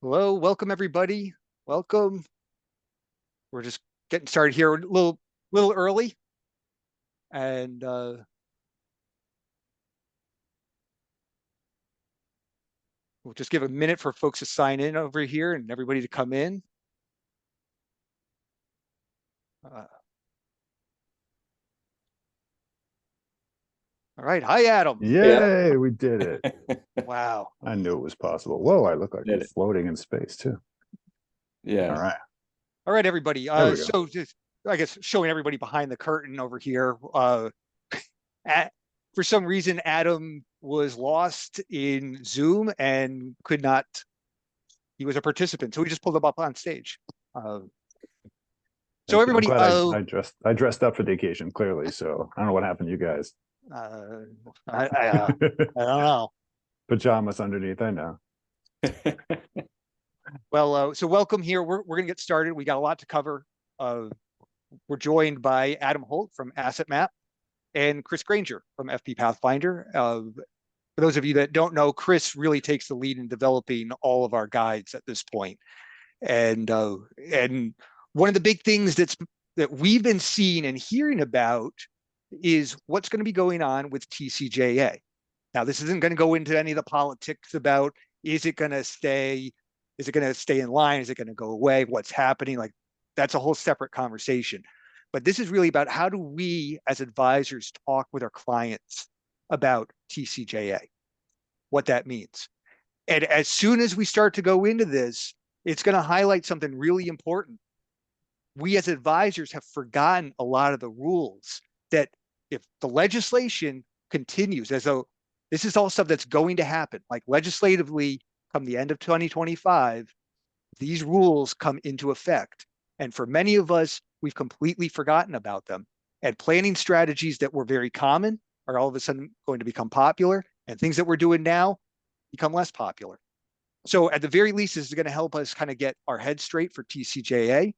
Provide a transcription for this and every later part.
Hello, welcome everybody. Welcome. We're just getting started here a little early, and we'll just give a minute for folks to sign in over here and everybody to come in. All right, hi Adam. Yay, we did it. Wow. I knew it was possible. Whoa, I look like Did I'm it. floating in space too. Yeah. All right. All right, everybody. There we go. So just I guess showing everybody behind the curtain over here. At, for some reason, Adam was lost in Zoom and could not. He was a participant, so we just pulled him up on stage. So Thank you. I'm everybody, glad I dressed up for the occasion, clearly. So I don't know what happened to you guys. I don't know. Pajamas underneath, I know. Well, so welcome here. We're going to get started. We got a lot to cover. We're joined by Adam Holt from Asset Map and Chris Granger from fpPathfinder. For those of you that don't know, Chris really takes the lead in developing all of our guides at this point. And one of the big things that we've been seeing and hearing about is what's going to be going on with TCJA. Now, this isn't going to go into any of the politics about is it going to stay in line? Is it going to go away? What's happening? Like that's a whole separate conversation. But this is really about how do we as advisors talk with our clients about TCJA, what that means. And as soon as we start to go into this, it's going to highlight something really important. We as advisors have forgotten a lot of the rules that if the legislation continues as though this is all stuff that's going to happen, like legislatively come the end of 2025, these rules come into effect. And for many of us, we've completely forgotten about them. And planning strategies that were very common are all of a sudden going to become popular, and things that we're doing now become less popular. So at the very least, this is going to help us kind of get our head straight for TCJA,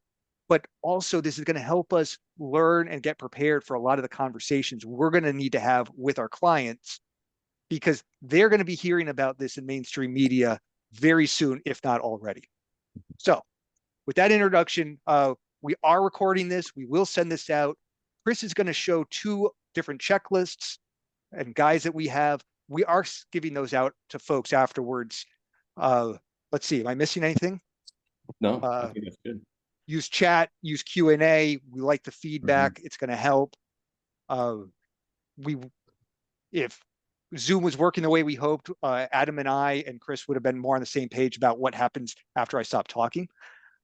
but also this is going to help us learn and get prepared for a lot of the conversations we're going to need to have with our clients, because they're going to be hearing about this in mainstream media very soon, if not already. So with that introduction, we are recording this. We will send this out. Chris is going to show two different checklists and guides that we have. We are giving those out to folks afterwards. Let's see, am I missing anything? No, I think that's good. Use chat, use Q&A. We like the feedback. It's going to help. If Zoom was working the way we hoped, Adam and I and Chris would have been more on the same page about what happens after I stop talking.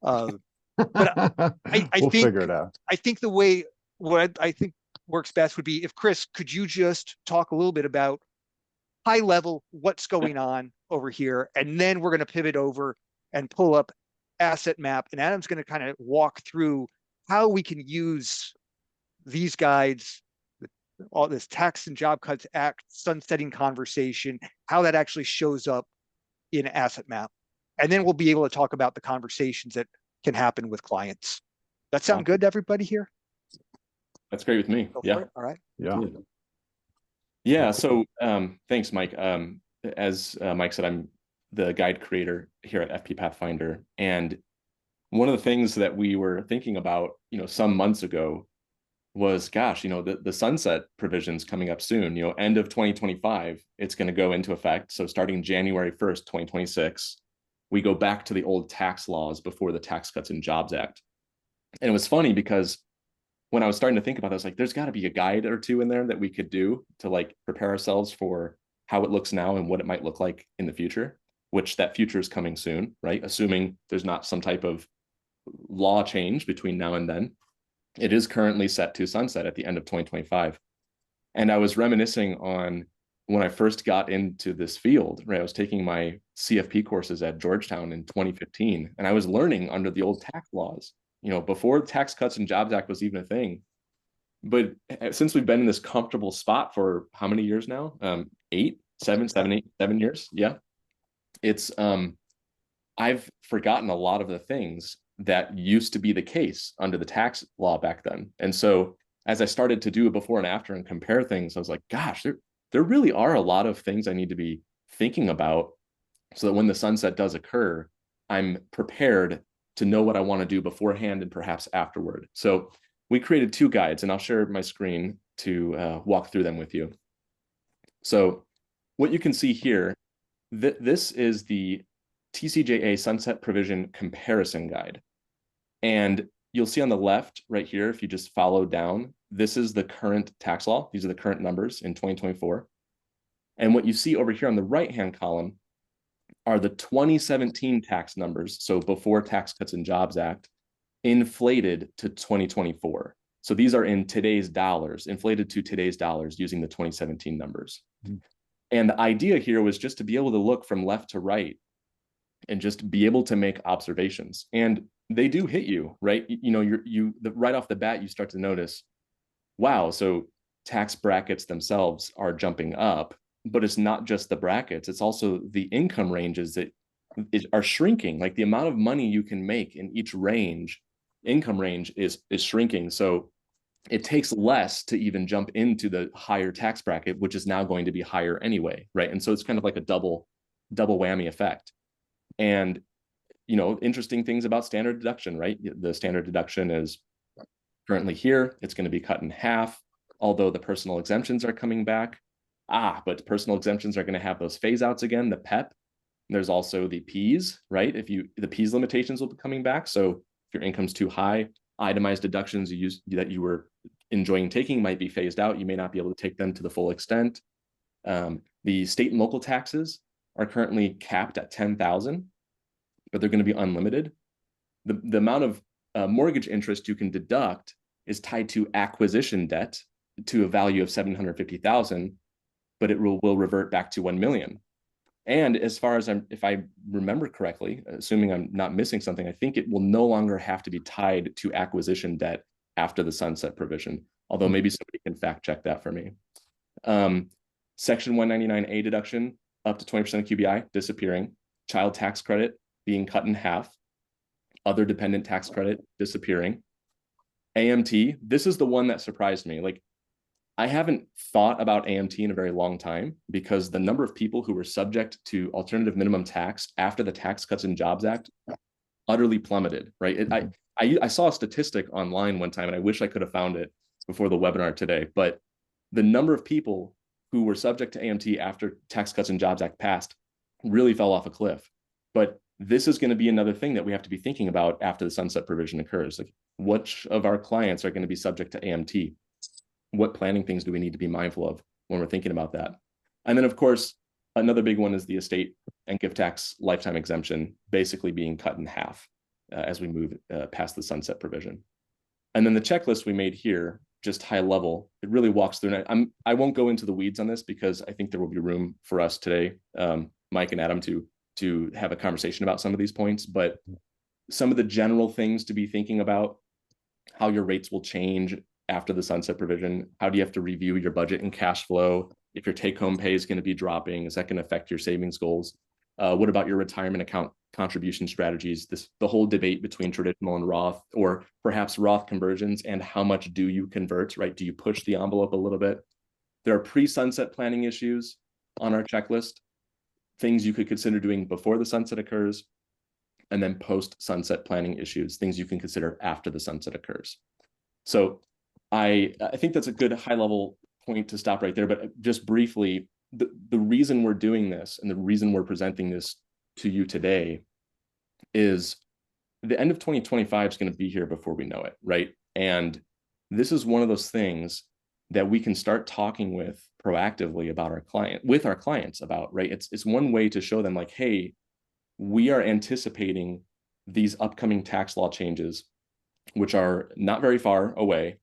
But We'll figure it out. I think what I think works best would be if Chris, could you just talk a little bit about high level what's going on over here, and then we're going to pivot over and pull up Asset Map, and Adam's going to kind of walk through how we can use these guides, all this Tax and Job Cuts Act sunsetting conversation, how that actually shows up in Asset Map. And then we'll be able to talk about the conversations that can happen with clients. That sound good to everybody here? That's great with me. Yeah. All right. Yeah. Yeah. So thanks, Mike. As Mike said, I'm the guide creator here at fpPathfinder. And one of the things that we were thinking about, some months ago was, gosh, the sunset provisions coming up soon, end of 2025, it's going to go into effect. So starting January 1st, 2026, we go back to the old tax laws before the Tax Cuts and Jobs Act. And it was funny because when I was starting to think about it, I was like, there's got to be a guide or two in there that we could do to like prepare ourselves for how it looks now and what it might look like in the future, which that future is coming soon, right? Assuming there's not some type of law change between now and then. It is currently set to sunset at the end of 2025. And I was reminiscing on when I first got into this field, right? I was taking my CFP courses at Georgetown in 2015, and I was learning under the old tax laws, before Tax Cuts and Jobs Act was even a thing. But since we've been in this comfortable spot for how many years now? 7 years. Yeah. It's, I've forgotten a lot of the things that used to be the case under the tax law back then. And so as I started to do a before and after and compare things, I was like, gosh, there really are a lot of things I need to be thinking about so that when the sunset does occur, I'm prepared to know what I want to do beforehand and perhaps afterward. So we created 2 guides, and I'll share my screen to walk through them with you. So what you can see here, this is the TCJA Sunset Provision Comparison Guide. And you'll see on the left right here, if you just follow down, this is the current tax law. These are the current numbers in 2024. And what you see over here on the right-hand column are the 2017 tax numbers, so before Tax Cuts and Jobs Act, inflated to 2024. So these are in today's dollars, inflated to today's dollars using the 2017 numbers. Mm-hmm. And the idea here was just to be able to look from left to right and just be able to make observations. And they do hit you, right? You know, right off the bat, you start to notice, wow, so tax brackets themselves are jumping up, but it's not just the brackets, it's also the income ranges that are shrinking. Like the amount of money you can make in each range, income range is shrinking. So it takes less to even jump into the higher tax bracket, which is now going to be higher anyway, right? And so it's kind of like a double whammy effect. And, you know, interesting things about standard deduction, right? The standard deduction is currently here. It's going to be cut in half, although the personal exemptions are coming back. But personal exemptions are going to have those phase outs again, the PEP. There's also the Ps, right? The Ps limitations will be coming back. So if your income's too high, itemized deductions that you were enjoying taking might be phased out. You may not be able to take them to the full extent. The state and local taxes are currently capped at 10,000, but they're going to be unlimited. The amount of mortgage interest you can deduct is tied to acquisition debt to a value of 750,000, but it will revert back to 1 million. And as far as if I remember correctly, assuming I'm not missing something, I think it will no longer have to be tied to acquisition debt after the sunset provision, although maybe somebody can fact check that for me. Section 199A deduction up to 20% of QBI disappearing, child tax credit being cut in half, other dependent tax credit disappearing. AMT, this is the one that surprised me. Like, I haven't thought about AMT in a very long time because the number of people who were subject to alternative minimum tax after the Tax Cuts and Jobs Act utterly plummeted, right? I saw a statistic online one time, and I wish I could have found it before the webinar today, but the number of people who were subject to AMT after Tax Cuts and Jobs Act passed really fell off a cliff. But this is going to be another thing that we have to be thinking about after the sunset provision occurs. Like, which of our clients are going to be subject to AMT? What planning things do we need to be mindful of when we're thinking about that? And then, of course, another big one is the estate and gift tax lifetime exemption basically being cut in half as we move past the sunset provision. And then the checklist we made here, just high level, it really walks through. And I won't go into the weeds on this because I think there will be room for us today, Mike and Adam, to have a conversation about some of these points. But some of the general things to be thinking about: how your rates will change after the sunset provision. How do you have to review your budget and cash flow? If your take-home pay is going to be dropping, is that going to affect your savings goals? What about your retirement account contribution strategies? The whole debate between traditional and Roth, or perhaps Roth conversions, and how much do you convert, right? Do you push the envelope a little bit? There are pre-sunset planning issues on our checklist, things you could consider doing before the sunset occurs, and then post-sunset planning issues, things you can consider after the sunset occurs. So I think that's a good high-level point to stop right there. But just briefly, the reason we're doing this and the reason we're presenting this to you today is the end of 2025 is going to be here before we know it, right? And this is one of those things that we can start talking with proactively about with our clients about, right? It's one way to show them, like, hey, we are anticipating these upcoming tax law changes, which are not very far away.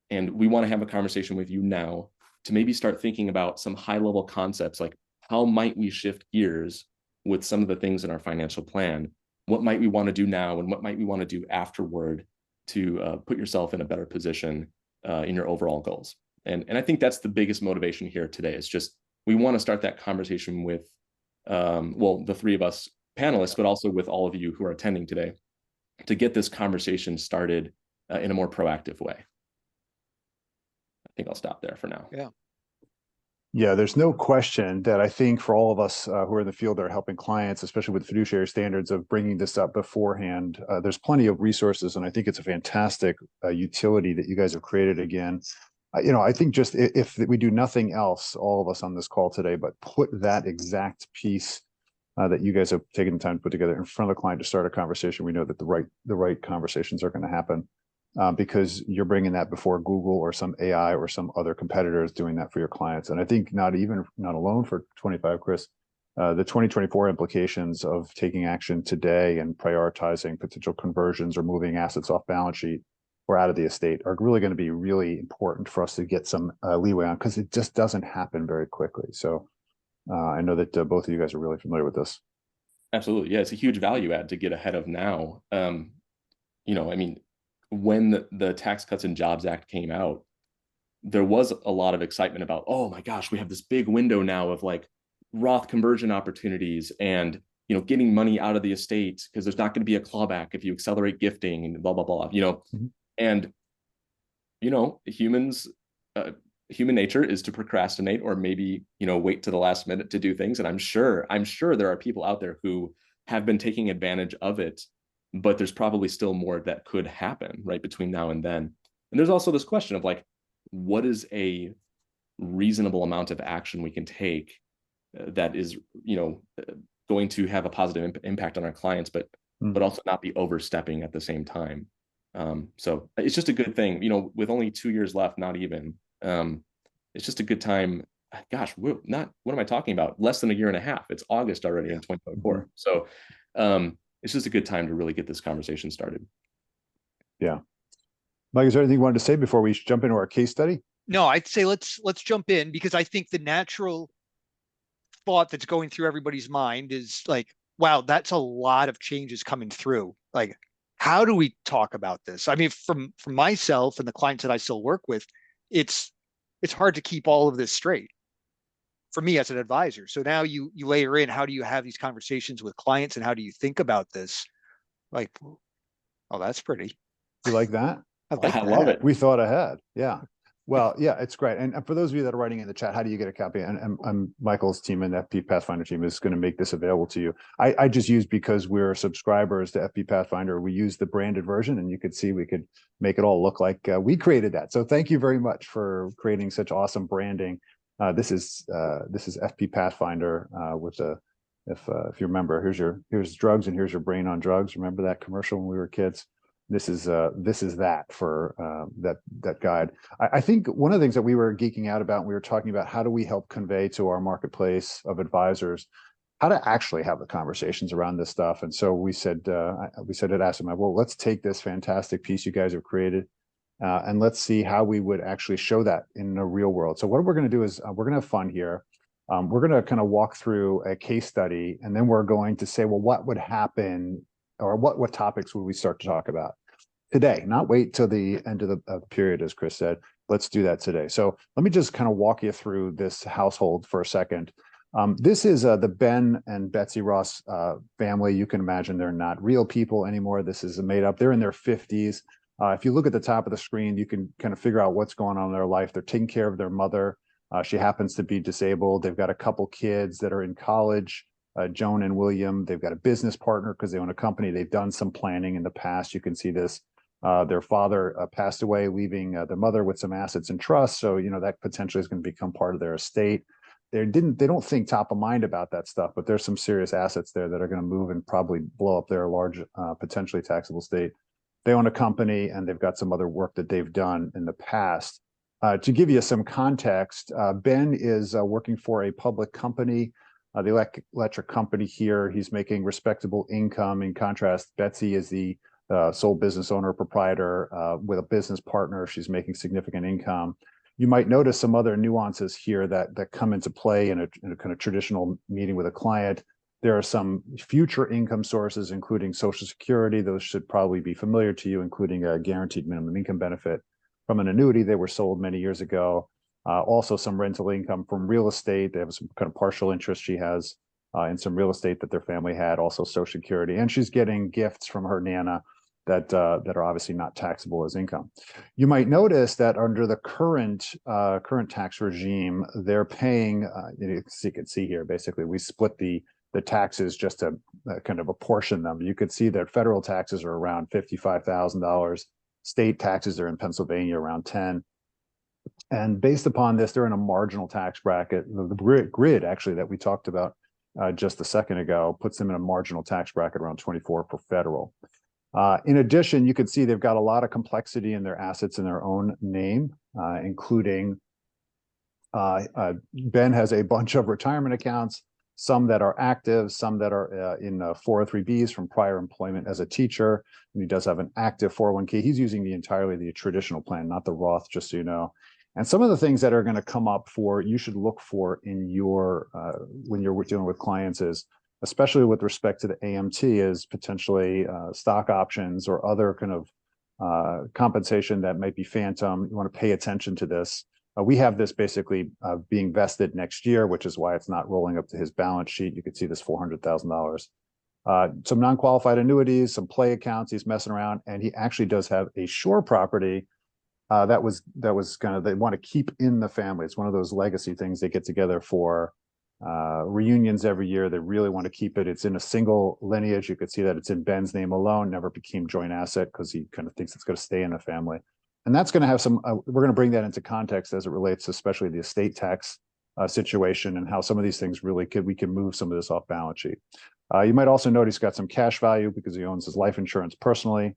And we want to have a conversation with you now to maybe start thinking about some high-level concepts, like how might we shift gears with some of the things in our financial plan? What might we want to do now, and what might we want to do afterward to put yourself in a better position in your overall goals? And I think that's the biggest motivation here today. Is just we want to start that conversation with, the three of us panelists, but also with all of you who are attending today, to get this conversation started in a more proactive way. I think I'll stop there for now. Yeah. Yeah, there's no question that I think for all of us who are in the field that are helping clients, especially with fiduciary standards of bringing this up beforehand, there's plenty of resources, and I think it's a fantastic utility that you guys have created again. I think just if we do nothing else, all of us on this call today, but put that exact piece that you guys have taken the time to put together in front of the client to start a conversation, we know that the right conversations are going to happen. Because you're bringing that before Google or some AI or some other competitor is doing that for your clients. And I think not alone for 25, Chris, the 2024 implications of taking action today and prioritizing potential conversions or moving assets off balance sheet or out of the estate are really going to be really important for us to get some leeway on, because it just doesn't happen very quickly. So I know that both of you guys are really familiar with this. Absolutely. Yeah, it's a huge value add to get ahead of now. I mean, when the Tax Cuts and Jobs Act came out, there was a lot of excitement about, oh my gosh, we have this big window now of like Roth conversion opportunities and, getting money out of the estate because there's not going to be a clawback if you accelerate gifting and blah, blah, blah, Mm-hmm. And, humans, human nature is to procrastinate or maybe, wait to the last minute to do things. And I'm sure there are people out there who have been taking advantage of it, but there's probably still more that could happen right between now and then. And there's also this question of like, what is a reasonable amount of action we can take that is, going to have a positive impact on our clients, but also not be overstepping at the same time. So it's just a good thing, with only 2 years left, not even, it's just a good time. Gosh, what am I talking about? Less than a year and a half. It's August already in 2024. Mm-hmm. So, it's just a good time to really get this conversation started. Yeah. Mike, is there anything you wanted to say before we jump into our case study? No, I'd say let's jump in, because I think the natural thought that's going through everybody's mind is like, wow, that's a lot of changes coming through. Like, how do we talk about this? I mean, from myself and the clients that I still work with, it's hard to keep all of this straight for me as an advisor. So now you layer in, how do you have these conversations with clients and how do you think about this? Like, oh, that's pretty. You like that? I like that. Love it. We thought ahead. Yeah. Well, yeah, it's great. And for those of you that are writing in the chat, how do you get a copy? And Michael's team and the fpPathfinder team is going to make this available to you. I just use, because we're subscribers to fpPathfinder, we use the branded version, and you could see we could make it all look like we created that. So thank you very much for creating such awesome branding. This is fpPathfinder with a, if you remember, here's drugs and here's your brain on drugs. Remember that commercial when we were kids? This is that for that guide. I think one of the things that we were geeking out about, and we were talking about how do we help convey to our marketplace of advisors how to actually have the conversations around this stuff. And so we said at AssetMap, well, let's take this fantastic piece you guys have created, and let's see how we would actually show that in the real world. So what we're going to do is we're going to have fun here. We're going to kind of walk through a case study, and then we're going to say, well, what would happen, or what topics would we start to talk about today? Not wait till the end of the period, as Chris said. Let's do that today. So let me just kind of walk you through this household for a second. This is the Ben and Betsy Ross family. You can imagine they're not real people anymore. This is made up. They're in their 50s. If you look at the top of the screen, you can kind of figure out what's going on in their life. They're taking care of their mother. She happens to be disabled. They've got a couple kids that are in college. Joan and William. They've got a business partner because they own a company. They've done some planning in the past. You can see this. Their father passed away, leaving their mother with some assets in trust. So, that potentially is going to become part of their estate. They don't think top of mind about that stuff, but there's some serious assets there that are going to move and probably blow up their large, potentially taxable estate. They own a company, and they've got some other work that they've done in the past. To give you some context, Ben is working for a public company. The electric company here, he's making respectable income. In contrast, Betsy is the sole business owner, proprietor with a business partner. She's making significant income. You might notice some other nuances here that come into play in a kind of traditional meeting with a client. There are some future income sources, including Social Security. Those should probably be familiar to you, including a guaranteed minimum income benefit from an annuity that were sold many years ago. Also some rental income from real estate. They have some kind of partial interest she has in some real estate that their family had, also Social Security. And she's getting gifts from her Nana that are obviously not taxable as income. You might notice that under the current tax regime, they're paying. You can see here, basically, we split the taxes just to kind of apportion them. You could see that federal taxes are around $55,000. State taxes are in Pennsylvania around 10. And based upon this, they're in a marginal tax bracket. The grid actually that we talked about just a second ago puts them in a marginal tax bracket around 24 for federal. In addition, you can see they've got a lot of complexity in their assets in their own name, including Ben has a bunch of retirement accounts, some that are active, some that are in 403Bs from prior employment as a teacher. And he does have an active 401k. He's using entirely the traditional plan, not the Roth, just so you know. And some of the things that are going to come up you should look for in your, when you're dealing with clients is, especially with respect to the AMT, is potentially stock options or other kind of compensation that might be phantom. You want to pay attention to this. We have this basically being vested next year, which is why it's not rolling up to his balance sheet. You can see this $400,000. Some non-qualified annuities, some play accounts he's messing around, and he actually does have a shore property that was kind of, they want to keep in the family. It's one of those legacy things. They get together for reunions every year. They really want to keep it. It's in a single lineage. You could see that it's in Ben's name alone, never became joint asset because he kind of thinks it's going to stay in the family. And that's going to have some, we're going to bring that into context as it relates to especially the estate tax situation and how some of these things really we can move some of this off balance sheet. You might also note he's got some cash value because he owns his life insurance personally.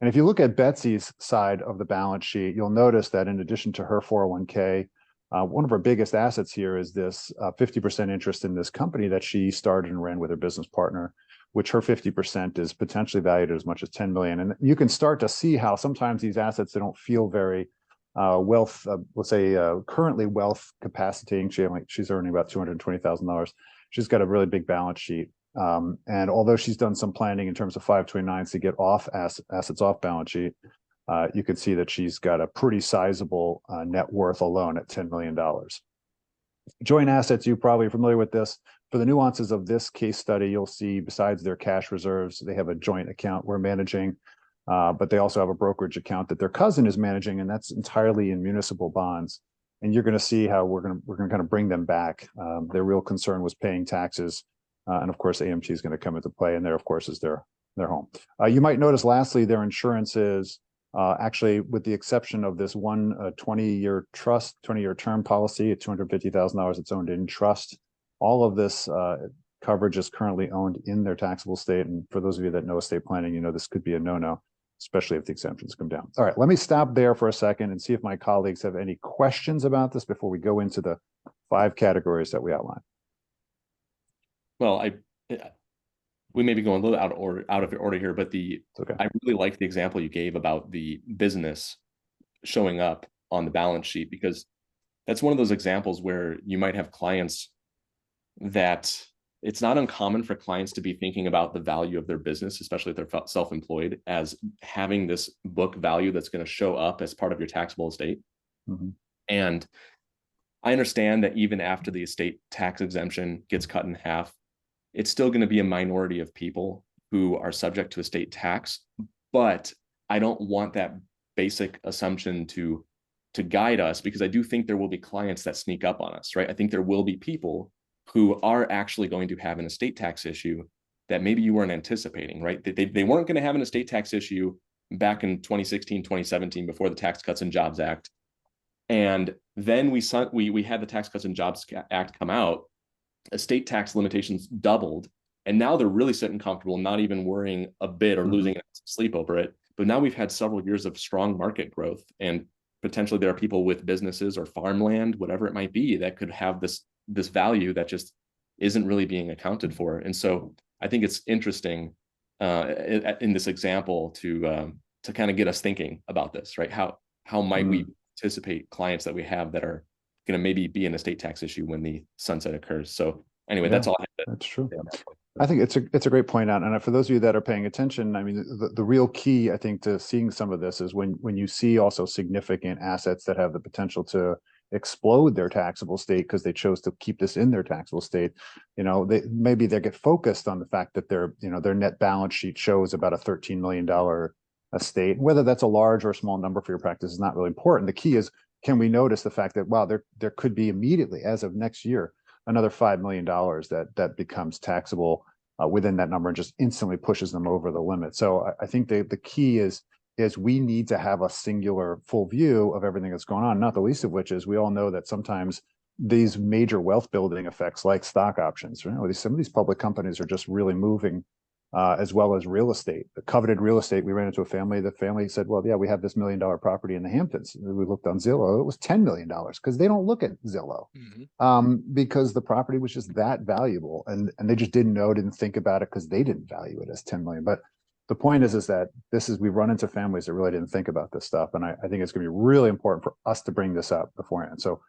And if you look at Betsy's side of the balance sheet, you'll notice that in addition to her 401k, one of her biggest assets here is this 50% interest in this company that she started and ran with her business partner, which her 50% is potentially valued at as much as 10 million. And you can start to see how sometimes these assets, they don't feel very wealth, let's say currently wealth capacitating. She's earning about $220,000. She's got a really big balance sheet. And although she's done some planning in terms of 529s to get off assets off balance sheet, you can see that she's got a pretty sizable net worth alone at $10 million. Joint assets, you're probably familiar with this. For the nuances of this case study, you'll see besides their cash reserves, they have a joint account we're managing, but they also have a brokerage account that their cousin is managing, and that's entirely in municipal bonds. And you're going to see how we're going to kind of bring them back. Their real concern was paying taxes, and of course, AMT is going to come into play, and there, of course, is their home. You might notice, lastly, their insurance is actually, with the exception of this one 20-year trust, 20-year term policy at $250,000, it's owned in trust. All of this coverage is currently owned in their taxable state. And for those of you that know estate planning, you know this could be a no-no, especially if the exemptions come down. All right, let me stop there for a second and see if my colleagues have any questions about this before we go into the 5 categories that we outlined. Well, we may be going a little out of order here, but okay. I really like the example you gave about the business showing up on the balance sheet, because that's one of those examples where you might have clients that it's not uncommon for clients to be thinking about the value of their business, especially if they're self-employed, as having this book value that's going to show up as part of your taxable estate. Mm-hmm. And I understand that even after the estate tax exemption gets cut in half, it's still going to be a minority of people who are subject to estate tax. But I don't want that basic assumption to guide us, because I do think there will be clients that sneak up on us, right? I think there will be people who are actually going to have an estate tax issue that maybe you weren't anticipating, right? They weren't going to have an estate tax issue back in 2016, 2017, before the Tax Cuts and Jobs Act. And then we had the Tax Cuts and Jobs Act come out, estate tax limitations doubled, and now they're really sitting comfortable, not even worrying a bit or losing sleep over it. But now we've had several years of strong market growth, and potentially there are people with businesses or farmland, whatever it might be, that could have this value that just isn't really being accounted for. And so I think it's interesting in this example to kind of get us thinking about this, right? How might we anticipate clients that we have that are going to maybe be an estate tax issue when the sunset occurs? So anyway, that's all I had. That's true. I think it's a great point out. And for those of you that are paying attention, I mean, the real key, I think, to seeing some of this is when you see also significant assets that have the potential to explode their taxable state because they chose to keep this in their taxable state. You know, they get focused on the fact that their net balance sheet shows about a $13 million estate. Whether that's a large or small number for your practice is not really important. The key is, can we notice the fact that, wow, there could be immediately, as of next year, another $5 million that becomes taxable within that number and just instantly pushes them over the limit. So I think the key is we need to have a singular full view of everything that's going on, not the least of which is we all know that sometimes these major wealth building effects like stock options, some of these public companies are just really moving, as well as real estate, the coveted real estate. We ran into a family. The family said, well, yeah, we have this $1 million property in the Hamptons. We looked on Zillow. It was $10 million because they don't look at Zillow, because the property was just that valuable. And they just didn't think about it because they didn't value it as 10 million. But the point is that we've run into families that really didn't think about this stuff. And I think it's going to be really important for us to bring this up beforehand. So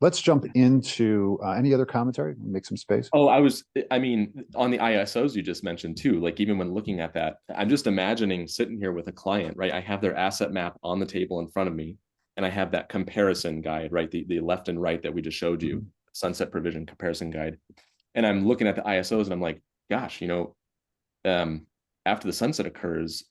let's jump into any other commentary, make some space. Oh, I mean, on the ISOs you just mentioned too, like even when looking at that, I'm just imagining sitting here with a client, right? I have their asset map on the table in front of me, and I have that comparison guide, right? The left and right that we just showed you, sunset provision comparison guide. And I'm looking at the ISOs and I'm like, gosh, after the sunset occurs,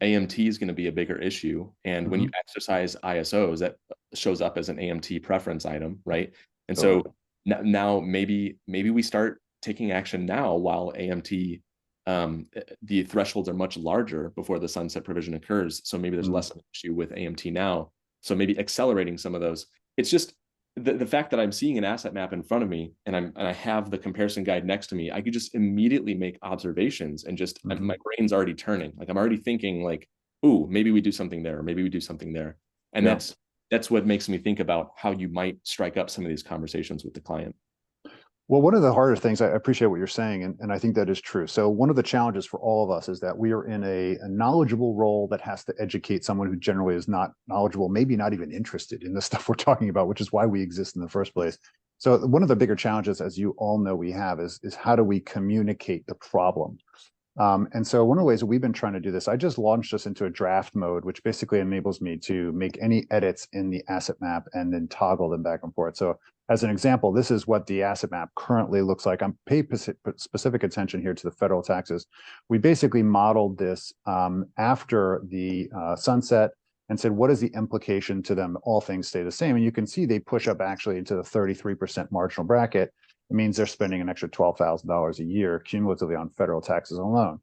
AMT is going to be a bigger issue. And when you exercise ISOs, that shows up as an AMT preference item, right? And so now maybe we start taking action now while AMT, the thresholds are much larger before the sunset provision occurs. So maybe there's less of an issue with AMT now. So maybe accelerating some of those. It's just the fact that I'm seeing an asset map in front of me and I have the comparison guide next to me, I could just immediately make observations and just my brain's already turning. Like I'm already thinking like, ooh, maybe we do something there, or maybe we do something there. And that's what makes me think about how you might strike up some of these conversations with the client. Well, one of the harder things, I appreciate what you're saying, and I think that is true. So one of the challenges for all of us is that we are in a knowledgeable role that has to educate someone who generally is not knowledgeable, maybe not even interested in the stuff we're talking about, which is why we exist in the first place. So one of the bigger challenges, as you all know we have, is how do we communicate the problem? And so one of the ways that we've been trying to do this, I just launched this into a draft mode, which basically enables me to make any edits in the asset map and then toggle them back and forth. So as an example, this is what the asset map currently looks like. I'm paying specific attention here to the federal taxes. We basically modeled this after the sunset and said, what is the implication to them? All things stay the same. And you can see they push up actually into the 33% marginal bracket. It means they're spending an extra $12,000 a year cumulatively on federal taxes alone.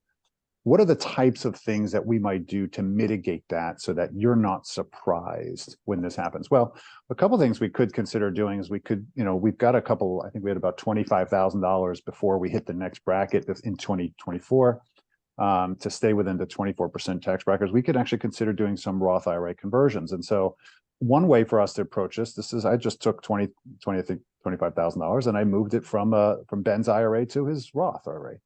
What are the types of things that we might do to mitigate that so that you're not surprised when this happens? Well, a couple of things we could consider doing is we could, we've got a couple, I think we had about $25,000 before we hit the next bracket in 2024 to stay within the 24% tax brackets. We could actually consider doing some Roth IRA conversions. And so one way for us to approach this is I just took I think $25,000 and I moved it from Ben's IRA to his Roth IRA.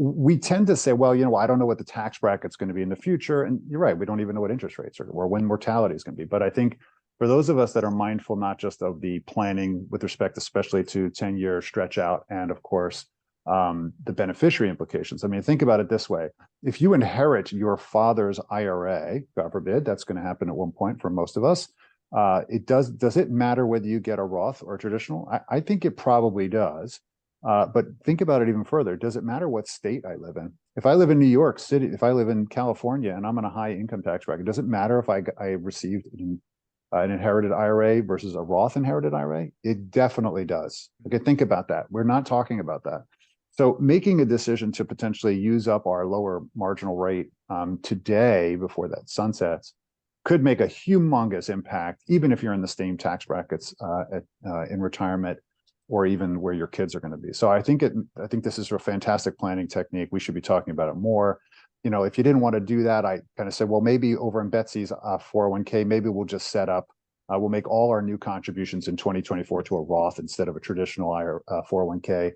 We tend to say, well, I don't know what the tax bracket's going to be in the future. And you're right, we don't even know what interest rates are or when mortality is going to be. But I think for those of us that are mindful, not just of the planning with respect, especially to 10-year stretch out, and of course, the beneficiary implications. I mean, think about it this way. If you inherit your father's IRA, God forbid, that's going to happen at one point for most of us. Does it matter whether you get a Roth or a traditional? I think it probably does. But think about it even further. Does it matter what state I live in? If I live in New York City, if I live in California and I'm in a high income tax bracket, does it matter if I received an inherited IRA versus a Roth inherited IRA? It definitely does. Okay, think about that. We're not talking about that. So making a decision to potentially use up our lower marginal rate today before that sunsets could make a humongous impact, even if you're in the same tax brackets in retirement, or even where your kids are going to be. So I think this is a fantastic planning technique. We should be talking about it more. If you didn't want to do that, I kind of said, well, maybe over in Betsy's 401k, maybe we'll just set up, we'll make all our new contributions in 2024 to a Roth instead of a traditional 401k.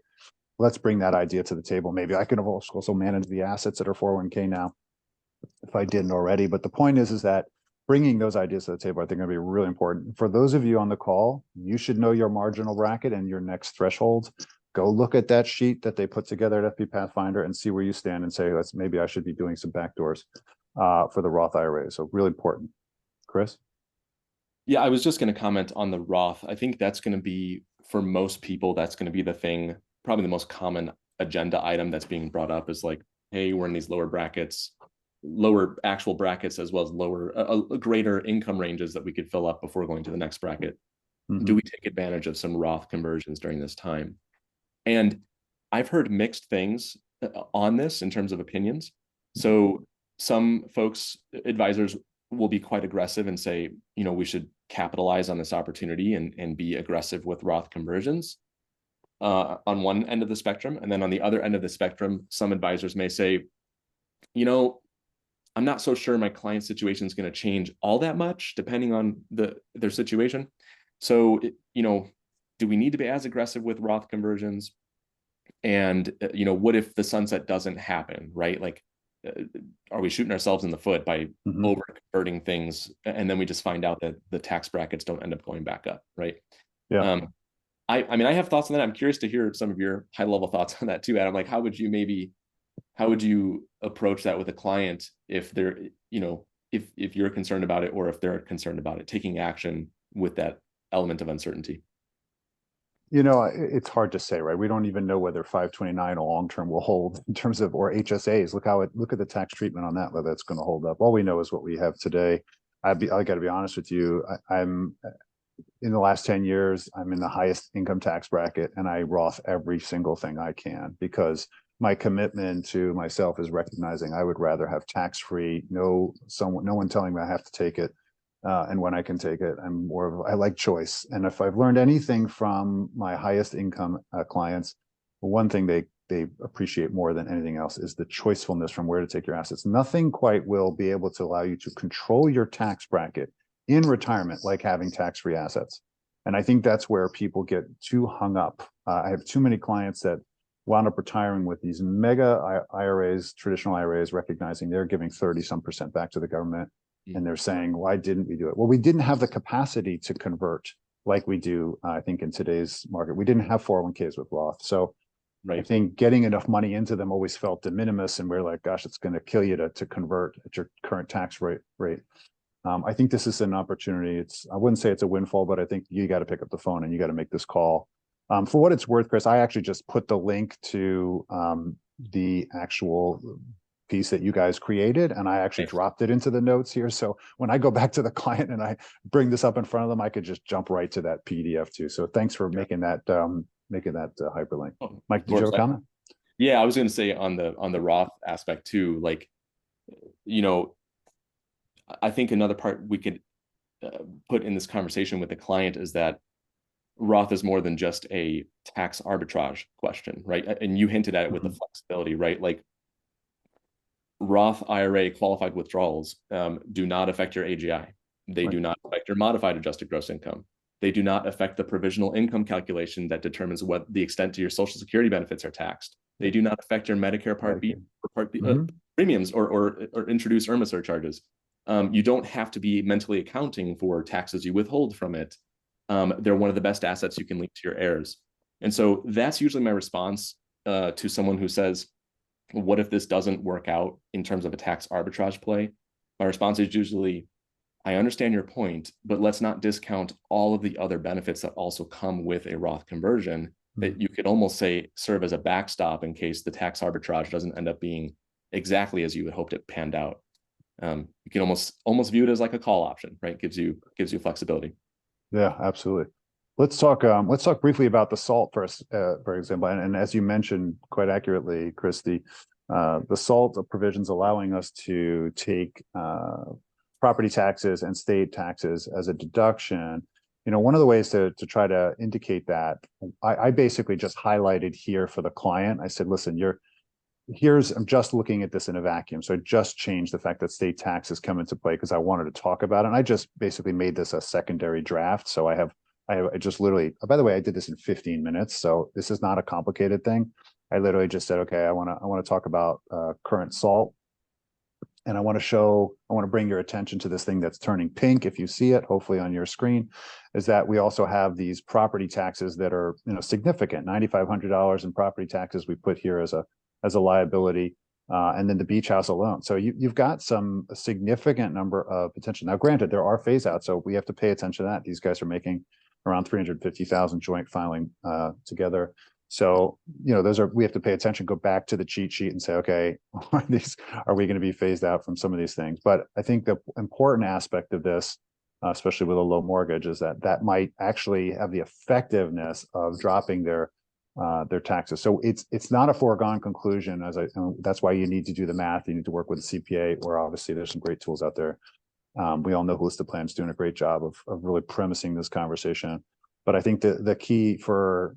Let's bring that idea to the table. Maybe I can also manage the assets that are 401k now, if I didn't already. But the point is that bringing those ideas to the table, I think, are going to be really important. For those of you on the call, you should know your marginal bracket and your next thresholds. Go look at that sheet that they put together at fpPathfinder and see where you stand and say, maybe I should be doing some backdoors for the Roth IRA. So really important. Chris? Yeah, I was just going to comment on the Roth. I think that's going to be, for most people, that's going to be the thing, probably the most common agenda item that's being brought up is like, hey, we're in these lower brackets. lower actual brackets as well as lower, greater income ranges that we could fill up before going to the next bracket. Do we take advantage of some Roth conversions during this time? And I've heard mixed things on this in terms of opinions. So some folks, advisors, will be quite aggressive and say, you know, we should capitalize on this opportunity and be aggressive with Roth conversions on one end of the spectrum. And then on the other end of the spectrum, some advisors may say, you know, I'm not so sure my client's situation is going to change all that much depending on their situation. So, you know, do we need to be as aggressive with Roth conversions? And, you know, what if the sunset doesn't happen, right? Like, are we shooting ourselves in the foot by over converting things? And then we just find out that the tax brackets don't end up going back up, right? Yeah. I mean, I have thoughts on that. I'm curious to hear some of your high level thoughts on that too, Adam. Like, how would you approach that with a client if they're, you know, if you're concerned about it, or if they're concerned about it, taking action with that element of uncertainty? You know, it's hard to say, right? We don't even know whether 529 or long-term will hold in terms of, or HSAs. Look at the tax treatment on that, whether it's going to hold up. All we know is what we have today. I got to be honest with you. I'm in the last 10 years, I'm in the highest income tax bracket, and I Roth every single thing I can, because my commitment to myself is recognizing I would rather have tax-free, no one telling me I have to take it. And when I can take it, I like choice. And if I've learned anything from my highest income clients, one thing they appreciate more than anything else is the choicefulness from where to take your assets. Nothing quite will be able to allow you to control your tax bracket in retirement like having tax-free assets. And I think that's where people get too hung up. I have too many clients that wound up retiring with these mega IRAs, traditional IRAs, recognizing they're giving 30-some% back to the government. And they're saying, why didn't we do it? Well, we didn't have the capacity to convert like we do, I think, in today's market. We didn't have 401ks with Roth. So I think getting enough money into them always felt de minimis. And we're like, gosh, it's going to kill you to convert at your current tax rate. I think this is an opportunity. I wouldn't say it's a windfall, but I think you got to pick up the phone and you got to make this call. For what it's worth, Chris, I actually just put the link to the actual piece that you guys created, and I actually dropped it into the notes here. So when I go back to the client and I bring this up in front of them, I could just jump right to that PDF too. So thanks for making that hyperlink. Mike, did you have a comment? Yeah, I was going to say on the Roth aspect too, like, you know, I think another part we could put in this conversation with the client is that Roth is more than just a tax arbitrage question, right? And you hinted at it with the flexibility, right? Like, Roth IRA qualified withdrawals do not affect your AGI. They do not affect your modified adjusted gross income. They do not affect the provisional income calculation that determines what the extent to your Social Security benefits are taxed. They do not affect your Medicare Part B or Part B premiums or introduce IRMA surcharges. You don't have to be mentally accounting for taxes you withhold from it. They're one of the best assets you can leave to your heirs. And so that's usually my response to someone who says, what if this doesn't work out in terms of a tax arbitrage play? My response is usually, I understand your point, but let's not discount all of the other benefits that also come with a Roth conversion that you could almost say serve as a backstop in case the tax arbitrage doesn't end up being exactly as you had hoped it panned out. You can almost view it as like a call option, right? Gives you flexibility. Yeah, absolutely. Let's talk briefly about the SALT first, for example. And as you mentioned quite accurately, Chris, the SALT provisions allowing us to take property taxes and state taxes as a deduction. You know, one of the ways to try to indicate that, I basically just highlighted here for the client. I said, listen, I'm just looking at this in a vacuum. So I just changed the fact that state taxes come into play because I wanted to talk about it. And I just basically made this a secondary draft. So I just literally, oh, by the way, I did this in 15 minutes. So this is not a complicated thing. I literally just said, okay, I want to talk about current SALT. And I want to bring your attention to this thing that's turning pink. If you see it, hopefully on your screen, is that we also have these property taxes that are, you know, significant, $9,500 in property taxes we put here as a liability. And then the beach house alone. So you've got a significant number of potential. Now, granted, there are phase outs, so we have to pay attention to that. These guys are making around 350,000 joint filing together. So, we have to pay attention, go back to the cheat sheet and say, okay, are we going to be phased out from some of these things? But I think the important aspect of this, especially with a low mortgage, is that might actually have the effectiveness of dropping their taxes. So it's not a foregone conclusion. That's why you need to do the math. You need to work with a CPA, or obviously there's some great tools out there. We all know Holistic Plan's doing a great job of really premising this conversation. But I think the key for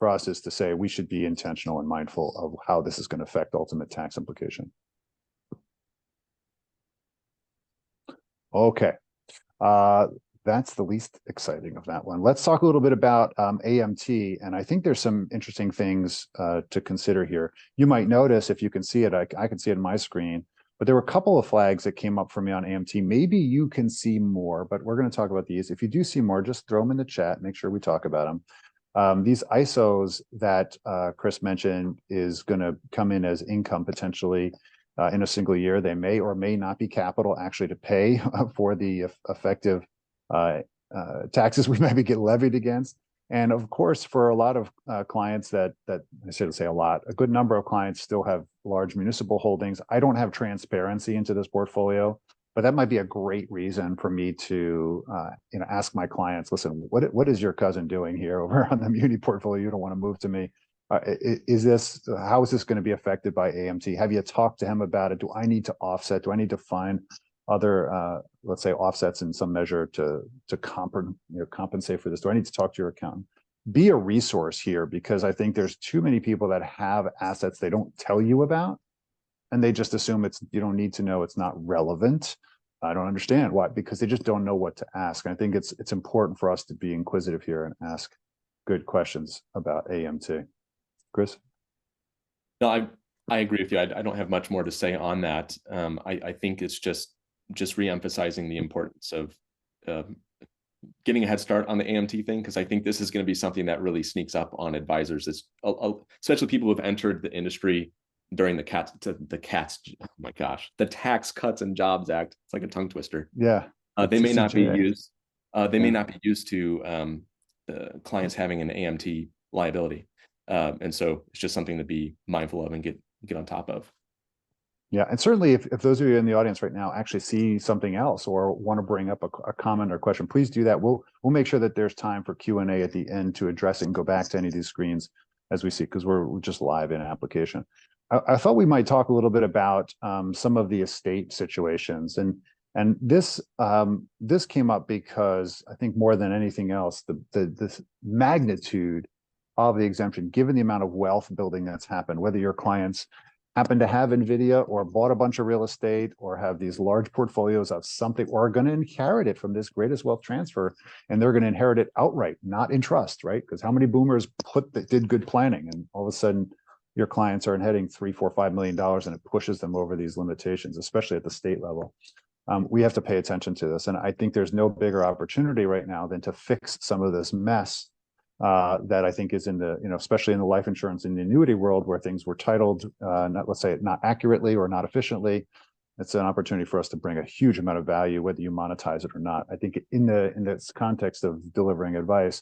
us is to say we should be intentional and mindful of how this is going to affect ultimate tax implication. Okay. That's the least exciting of that one. Let's talk a little bit about AMT. And I think there's some interesting things to consider here. You might notice, if you can see it, I can see it on my screen, but there were a couple of flags that came up for me on AMT. Maybe you can see more, but we're going to talk about these. If you do see more, just throw them in the chat. Make sure we talk about them. These ISOs that Chris mentioned is going to come in as income potentially in a single year. They may or may not be capital actually to pay for the effective taxes we maybe get levied against. And of course, for a lot of clients that I should say a lot, a good number of clients still have large municipal holdings. I don't have transparency into this portfolio, but that might be a great reason for me to ask my clients, listen, what is your cousin doing here over on the muni portfolio? You don't want to move to me. How is this going to be affected by AMT? Have you talked to him about it? Do I need to offset? Do I need to find other, let's say, offsets in some measure to compensate for this? Do I need to talk to your accountant? Be a resource here, because I think there's too many people that have assets they don't tell you about, and they just assume you don't need to know, it's not relevant. I don't understand why, because they just don't know what to ask. And I think it's important for us to be inquisitive here and ask good questions about AMT. Chris? No, I agree with you. I don't have much more to say on that. I think it's just re-emphasizing the importance of getting a head start on the AMT thing, because I think this is going to be something that really sneaks up on advisors, especially people who have entered the industry during the Tax Cuts and Jobs Act. It's like a tongue twister. Yeah. They may not be used. May not be used to clients having an AMT liability, and so it's just something to be mindful of and get on top of. Yeah, and certainly if those of you in the audience right now actually see something else or want to bring up a comment or question, please do that. We'll make sure that there's time for Q&A at the end to address it and go back to any of these screens as we see, because we're just live in application. I thought we might talk a little bit about some of the estate situations, and this came up because I think more than anything else, the magnitude of the exemption, given the amount of wealth building that's happened, whether your clients happen to have NVIDIA or bought a bunch of real estate or have these large portfolios of something, or are going to inherit it from this greatest wealth transfer, and they're going to inherit it outright, not in trust, right? Because how many boomers did good planning, and all of a sudden your clients are inheriting $3, $4, $5 million, and it pushes them over these limitations, especially at the state level. We have to pay attention to this, and I think there's no bigger opportunity right now than to fix some of this mess that I think is in the, especially in the life insurance and the annuity world, where things were titled, let's say not accurately or not efficiently. It's an opportunity for us to bring a huge amount of value, whether you monetize it or not. I think in this context of delivering advice,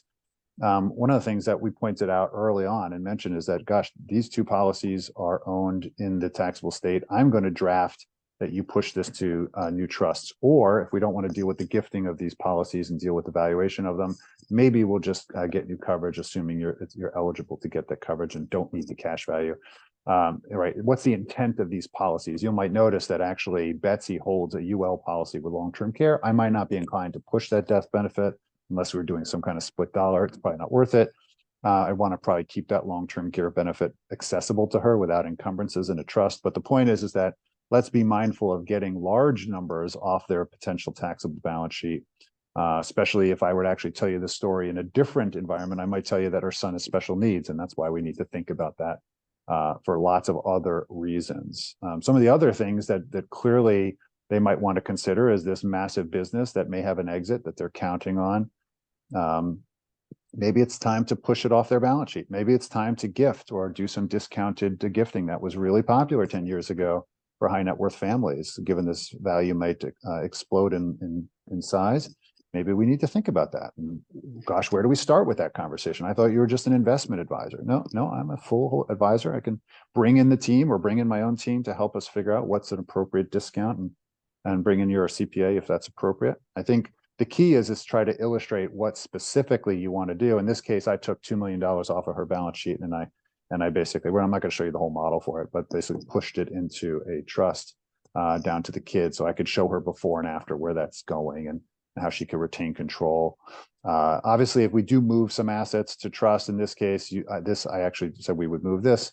one of the things that we pointed out early on and mentioned is that, gosh, these two policies are owned in the taxable state. I'm going to draft that you push this to new trusts, or if we don't want to deal with the gifting of these policies and deal with the valuation of them, maybe we'll just get new coverage, assuming you're eligible to get that coverage and don't need the cash value. Right? What's the intent of these policies? You might notice that actually Betsy holds a UL policy with long-term care. I might not be inclined to push that death benefit unless we're doing some kind of split dollar. It's probably not worth it. I want to probably keep that long-term care benefit accessible to her without encumbrances in a trust. But the point is that let's be mindful of getting large numbers off their potential taxable balance sheet, especially if I were to actually tell you the story in a different environment. I might tell you that her son has special needs, and that's why we need to think about that for lots of other reasons. Some of the other things that clearly they might want to consider is this massive business that may have an exit that they're counting on. Maybe it's time to push it off their balance sheet. Maybe it's time to gift or do some discounted gifting that was really popular 10 years ago for high net worth families, given this value might explode in size. maybe we need to think about that. And gosh, where do we start with that conversation? I thought you were just an investment advisor. No, I'm a full advisor. I can bring in the team or bring in my own team to help us figure out what's an appropriate discount, and bring in your CPA if that's appropriate. I think the key is try to illustrate what specifically you want to do. In this case, I took $2 million off of her balance sheet, and I basically, well, I'm not going to show you the whole model for it, but basically pushed it into a trust down to the kid, so I could show her before and after where that's going and how she could retain control. Obviously, if we do move some assets to trust, in this case, I actually said we would move this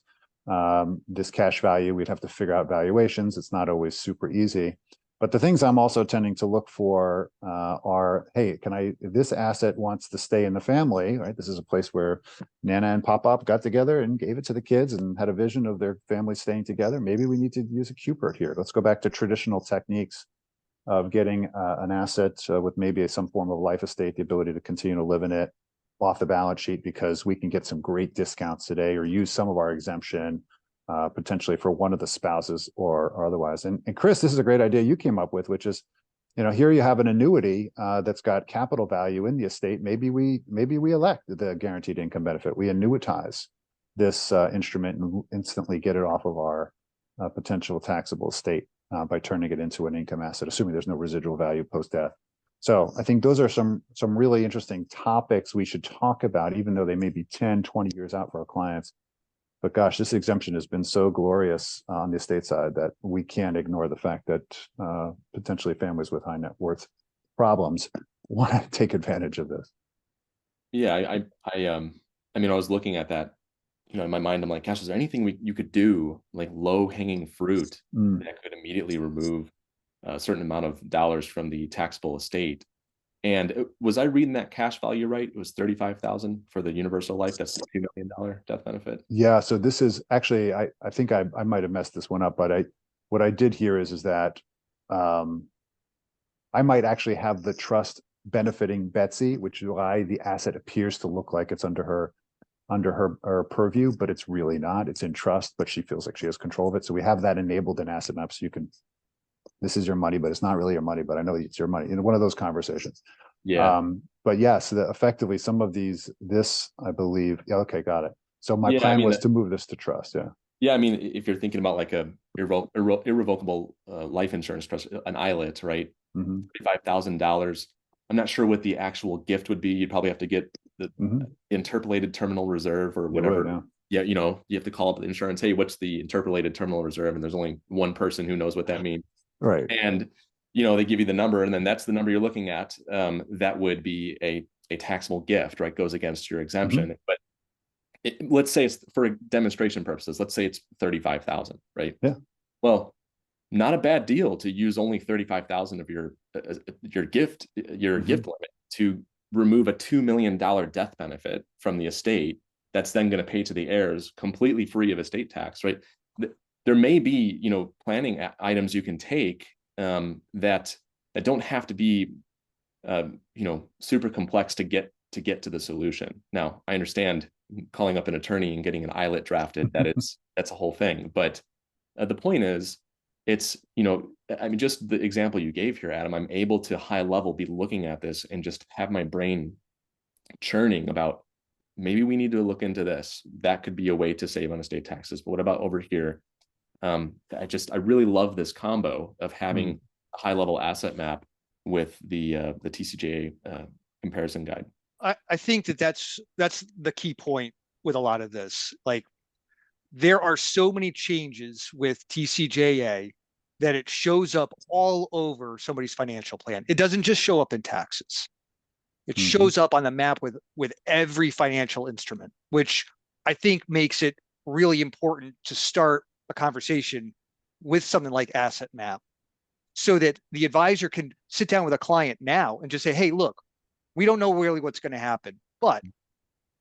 cash value. We'd have to figure out valuations. It's not always super easy. But the things I'm also tending to look for are, hey, if this asset wants to stay in the family, right? This is a place where Nana and Pop-Pop got together and gave it to the kids and had a vision of their family staying together. Maybe we need to use a Cupert here. Let's go back to traditional techniques of getting an asset with maybe some form of life estate, the ability to continue to live in it off the balance sheet, because we can get some great discounts today, or use some of our exemption potentially for one of the spouses or otherwise. And Chris, this is a great idea you came up with, which is, here you have an annuity that's got capital value in the estate. Maybe we elect the guaranteed income benefit. We annuitize this instrument and instantly get it off of our potential taxable estate by turning it into an income asset, assuming there's no residual value post-death. So I think those are some really interesting topics we should talk about, even though they may be 10, 20 years out for our clients. But gosh, this exemption has been so glorious on the estate side that we can't ignore the fact that potentially families with high net worth problems want to take advantage of this. Yeah, I mean, I was looking at that, in my mind, I'm like, gosh, is there anything you could do, like low hanging fruit that could immediately remove a certain amount of dollars from the taxable estate? And was I reading that cash value right? It was $35,000 for the universal life. That's the $2 million death benefit. Yeah. So this is actually, I think I might have messed this one up, but what I did here is that I might actually have the trust benefiting Betsy, which is why the asset appears to look like it's under her purview, but it's really not. It's in trust, but she feels like she has control of it. So we have that enabled in Asset Map, so you can, this is your money, but it's not really your money, but I know it's your money. One of those conversations. Yeah. But yeah, so effectively some of this, I believe, yeah, okay, got it. So my plan was to move this to trust. Yeah. Yeah. I mean, if you're thinking about like a irrevocable life insurance trust, an ILIT, right? $35,000. I'm not sure what the actual gift would be. You'd probably have to get the interpolated terminal reserve or whatever. Yeah, you have to call up the insurance. Hey, what's the interpolated terminal reserve? And there's only one person who knows what that means. Right. And they give you the number, and then that's the number you're looking at. That would be a taxable gift, right? Goes against your exemption. But let's say it's for demonstration purposes. Let's say it's 35,000, right? Yeah. Well, not a bad deal to use only 35,000 of your gift limit to remove a $2 million death benefit from the estate. That's then going to pay to the heirs completely free of estate tax, right? There may be, planning items you can take that don't have to be, super complex to get to the solution. Now, I understand calling up an attorney and getting an ILIT drafted. That's a whole thing. But the point is, it's, I mean, just the example you gave here, Adam, I'm able to high level be looking at this and just have my brain churning about, maybe we need to look into this. That could be a way to save on estate taxes. But what about over here? I really love this combo of having a high level asset map with the TCJA comparison guide. I think that's the key point with a lot of this. Like, there are so many changes with TCJA that it shows up all over somebody's financial plan. It doesn't just show up in taxes. It shows up on the map with every financial instrument, which I think makes it really important to start a conversation with something like Asset Map, so that the advisor can sit down with a client now and just say, hey, look, we don't know really what's going to happen, but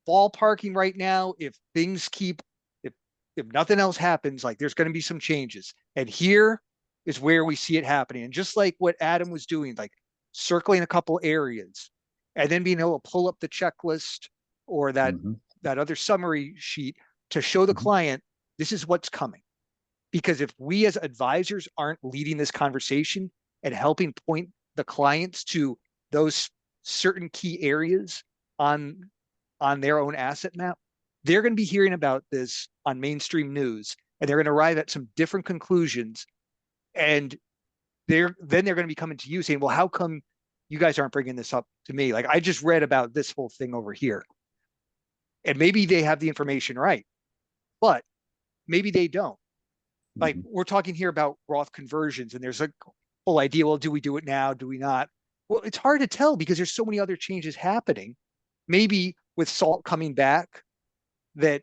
ballparking right now, if things keep, if nothing else happens, like, there's going to be some changes. And here is where we see it happening. And just like what Adam was doing, like circling a couple areas and then being able to pull up the checklist or that other summary sheet to show the client, this is what's coming. Because if we as advisors aren't leading this conversation and helping point the clients to those certain key areas on their own asset map, they're going to be hearing about this on mainstream news, and they're going to arrive at some different conclusions. And they're going to be coming to you saying, well, how come you guys aren't bringing this up to me? Like, I just read about this whole thing over here. And maybe they have the information right, but maybe they don't. Like, we're talking here about Roth conversions, and there's a whole idea, well, do we do it now? Do we not? Well, it's hard to tell because there's so many other changes happening. Maybe with SALT coming back, that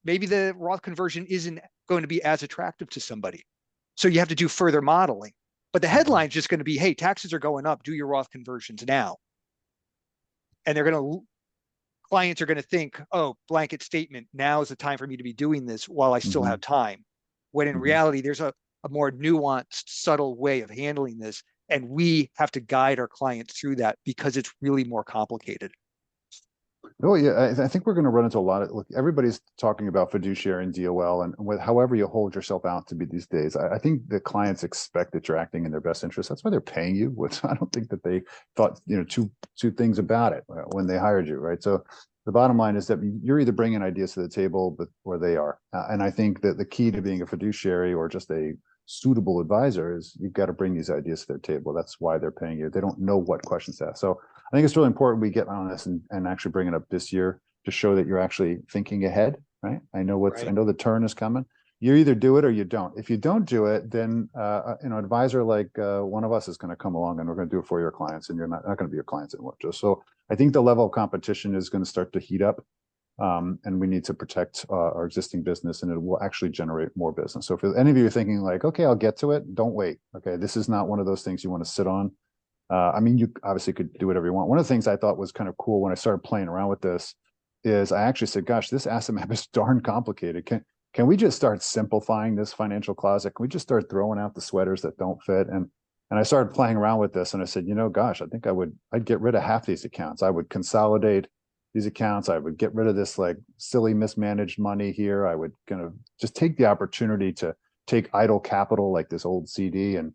maybe the Roth conversion isn't going to be as attractive to somebody. So you have to do further modeling. But the headline's just going to be, hey, taxes are going up, do your Roth conversions now. And clients are going to think, oh, blanket statement, now is the time for me to be doing this while I still have time. When in reality, there's a more nuanced, subtle way of handling this. And we have to guide our clients through that because it's really more complicated. Oh yeah, I think we're going to run into a lot of, look, everybody's talking about fiduciary and DOL and with however you hold yourself out to be these days. I think the clients expect that you're acting in their best interest. That's why they're paying you, which I don't think that they thought, two things about it when they hired you, right? So the bottom line is that you're either bringing ideas to the table, or they are. And I think that the key to being a fiduciary or just a suitable advisor is you've got to bring these ideas to their table. That's why they're paying you. They don't know what questions to ask. So I think it's really important we get on this and actually bring it up this year to show that you're actually thinking ahead, right? I know the turn is coming. You either do it or you don't. If you don't do it, then advisor like one of us is going to come along and we're going to do it for your clients, and you're not going to be your clients anymore. So I think the level of competition is going to start to heat up, and we need to protect our existing business, and it will actually generate more business. So if any of you are thinking like, okay, I'll get to it, don't wait. Okay, this is not one of those things you want to sit on. You obviously could do whatever you want. One of the things I thought was kind of cool when I started playing around with this is I actually said, gosh, this asset map is darn complicated. Can we just start simplifying this financial closet? Can we just start throwing out the sweaters that don't fit? And I started playing around with this, and I said, gosh, I think I'd get rid of half these accounts. I would consolidate these accounts. I would get rid of this like silly mismanaged money here. I would kind of just take the opportunity to take idle capital like this old CD and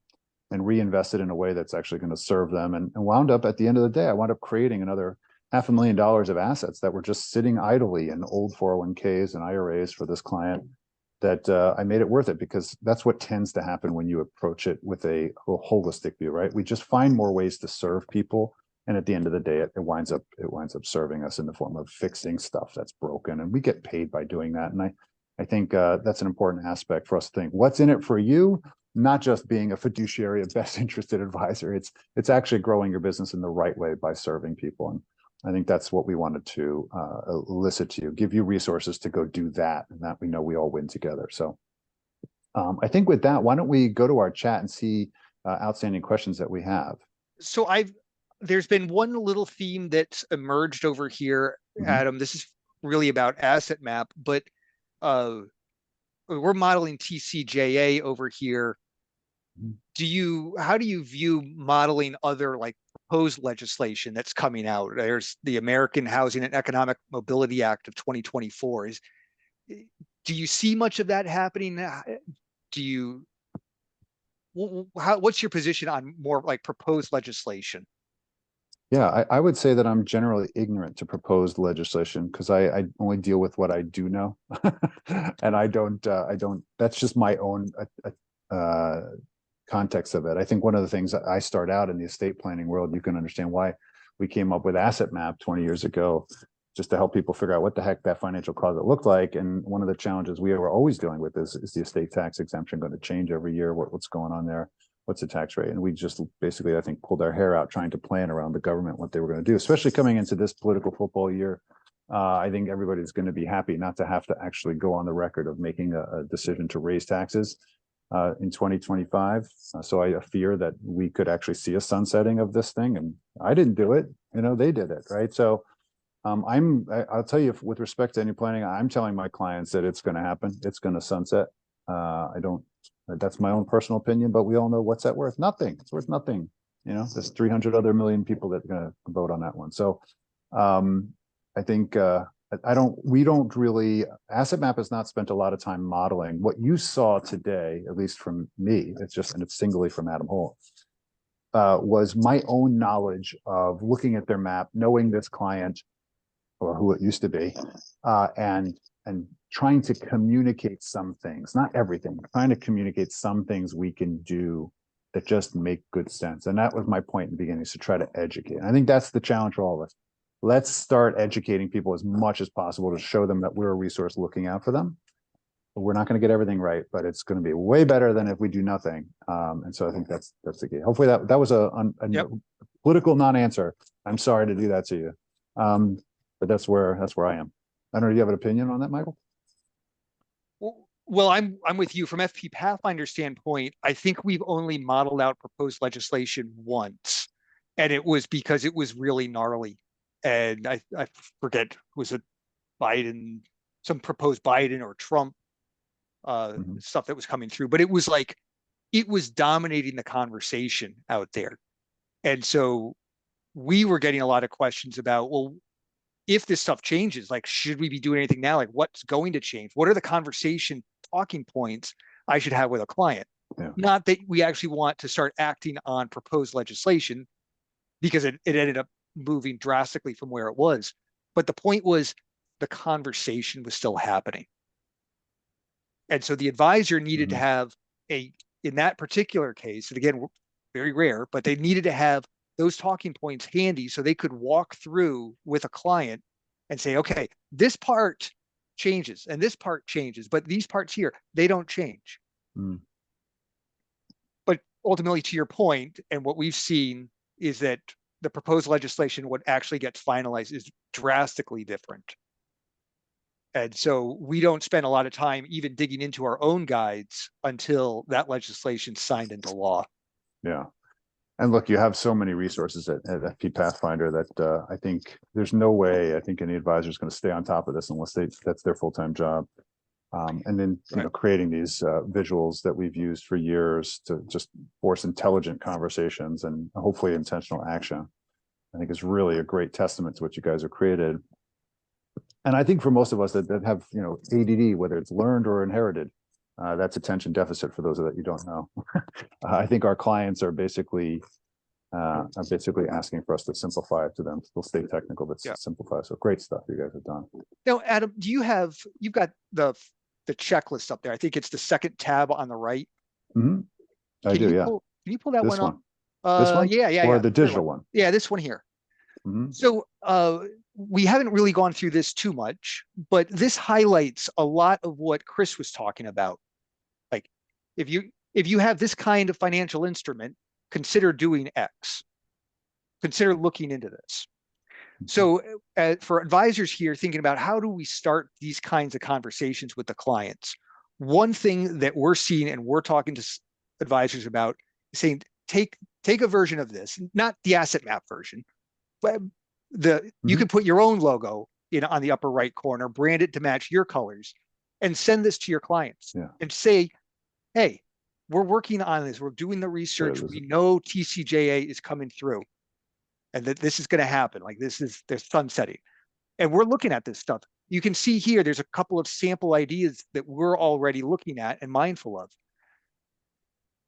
reinvest it in a way that's actually going to serve them. And wound up at the end of the day, I wound up creating another $500,000 of assets that were just sitting idly in old 401ks and IRAs for this client, that I made it worth it, because that's what tends to happen when you approach it with a holistic view, right? We just find more ways to serve people. And at the end of the day, it winds up serving us in the form of fixing stuff that's broken. And we get paid by doing that. And I think that's an important aspect for us to think, what's in it for you? Not just being a fiduciary, a best interested advisor. It's actually growing your business in the right way by serving people. And I think that's what we wanted to elicit to you, give you resources to go do that, and that we know we all win together. So I think with that, why don't we go to our chat and see outstanding questions that we have. So there's been one little theme that's emerged over here, Adam. This is really about asset map, but we're modeling TCJA over here. How do you view modeling other like proposed legislation that's coming out? There's the American Housing and Economic Mobility Act of 2024. Do you see much of that happening? What's your position on more like proposed legislation? Yeah, I would say that I'm generally ignorant to proposed legislation because I only deal with what I do know. And I don't, that's just my own context of it. I think one of the things that I start out in the estate planning world, you can understand why we came up with Asset Map 20 years ago, just to help people figure out what the heck that financial closet looked like. And one of the challenges we were always dealing with is the estate tax exemption going to change every year? What's going on there? What's the tax rate? And we just basically, I think, pulled our hair out trying to plan around the government, what they were going to do, especially coming into this political football year. I think everybody's going to be happy not to have to actually go on the record of making a decision to raise taxes in 2025. So I fear that we could actually see a sunsetting of this thing. And I didn't do it, they did it, right? So I'll tell you, with respect to any planning, I'm telling my clients that it's going to happen. It's going to sunset. That's my own personal opinion, but we all know what's that worth? Nothing. It's worth nothing. There's 300 other million people that are going to vote on that one. So I think we don't really, Asset Map has not spent a lot of time modeling what you saw today, at least from me. And it's singly from Adam Holt, was my own knowledge of looking at their map, knowing this client or who it used to be, and trying to communicate some things, not everything, trying to communicate some things we can do that just make good sense. And that was my point in the beginning, is to try to educate. And I think that's the challenge for all of us. Let's start educating people as much as possible to show them that we're a resource looking out for them. We're not going to get everything right, but it's going to be way better than if we do nothing. And so I think that's the key. Hopefully that was a political non-answer. I'm sorry to do that to you. But that's where I am. I don't know. Do you have an opinion on that, Michael? Well, I'm with you from fpPathfinder standpoint. I think we've only modeled out proposed legislation once, and it was because it was really gnarly. And I forget, was it Biden, some proposed Biden or Trump stuff that was coming through, but it was like, it was dominating the conversation out there. And so we were getting a lot of questions about, well, if this stuff changes, like, should we be doing anything now? Like, what's going to change? What are the conversation talking points I should have with a client? Yeah. Not that we actually want to start acting on proposed legislation, because it ended up moving drastically from where it was. But the point was, the conversation was still happening. And so the advisor needed to have in that particular case, and again, very rare, but they needed to have those talking points handy so they could walk through with a client and say, okay, this part changes and this part changes, but these parts here, they don't change. But ultimately, to your point, and what we've seen is that the proposed legislation, what actually gets finalized, is drastically different. And so we don't spend a lot of time even digging into our own guides until that legislation's signed into law. Yeah. And look, you have so many resources at fpPathfinder that I think there's no way I think any advisor is going to stay on top of this unless that's their full-time job. And then creating these visuals that we've used for years to just force intelligent conversations and hopefully intentional action, I think is really a great testament to what you guys have created. And I think for most of us that have ADD, whether it's learned or inherited, that's attention deficit for those that you don't know. I think our clients are basically asking for us to simplify it to them. We'll stay technical, but simplify. So great stuff you guys have done. Now, Adam, you've got the checklist up there. I think it's the second tab on the right. I do, yeah. Can you pull that this one up? This one? Yeah. Or the digital one? Yeah, this one here. So we haven't really gone through this too much, but this highlights a lot of what Chris was talking about. Like, if you have this kind of financial instrument, consider doing X. Consider looking into this. So for advisors here thinking about how do we start these kinds of conversations with the clients, one thing that we're seeing and we're talking to advisors about is saying, take a version of this, not the asset map version, but you can put your own logo on the upper right corner, brand it to match your colors, and send this to your clients and say, hey, we're working on this. We're doing the research. We know TCJA is coming through and that this is going to happen. Like, they're sunsetting. And we're looking at this stuff. You can see here, there's a couple of sample ideas that we're already looking at and mindful of.